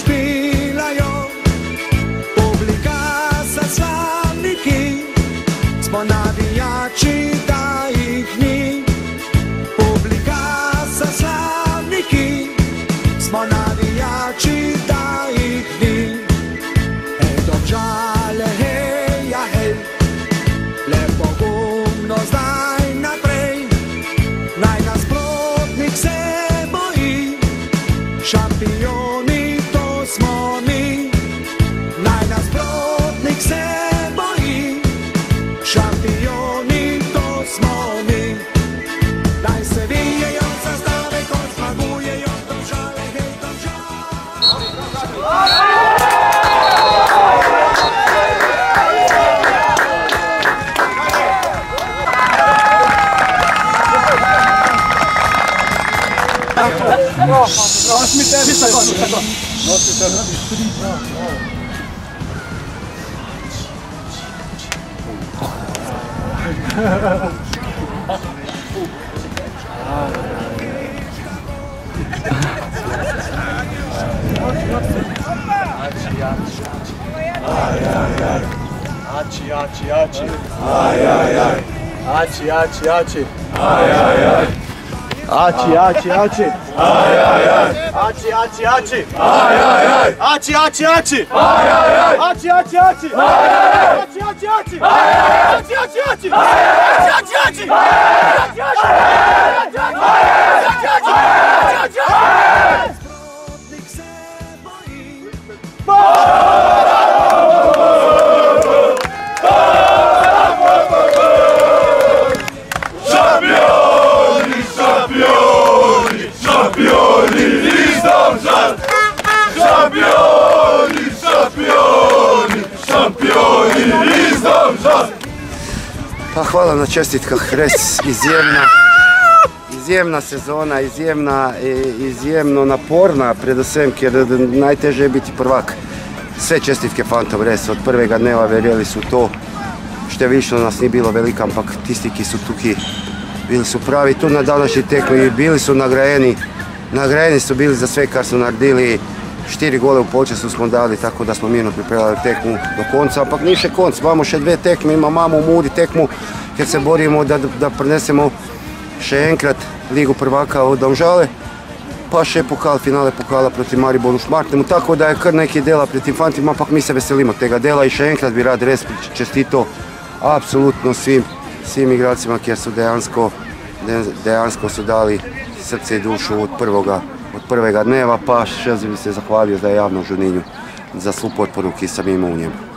špilajo, publika sa slavniki, smo navijači da ih ni. Publika sa slavniki, smo navijači da ih ni. Domžale, hej, ja, hej, lepo gumno zdaj naprej, naj nasprotnik se boji, šampioni to smo mi. Naj nasprotnik se boji, šampioni to smo mi. Naj se vijejo zastave, ko zmagujejo Domžale, hej, Domžale. Pa hvala na čestitkah, res izjemna sezona, izjemno naporna, predvsem, ker najteže je biti prvak. Vse čestitke fantom, res, od prvega dneva verjeli su to, številčno nas ni bilo veliko, ampak tisti, ki su tukaj, bili su pravi tu na današnji tekmi i bili su nagrajeni su bili za sve kar su naredili. 4 gole u polčasu smo dali, tako da smo mirno pripravili tekmu do konca, ampak ni še konc, imamo še 2 tekme, imamo u Mudi tekmu, ker se borimo da prenesemo še enkrat Ligu prvaka od Domžale, pa še finale pokala proti Mariboru Šmartnemu, tako da je kar neki dela pred tim fantima, ampak mi se veselimo tega dela i še enkrat bi rad res čestito apsolutno svim igracima, ker su dejansko su dali srce i dušu od prvega dneva, pa še bi se zahvalio za javno Žuninju za svu potporu ki sam imao u njemu.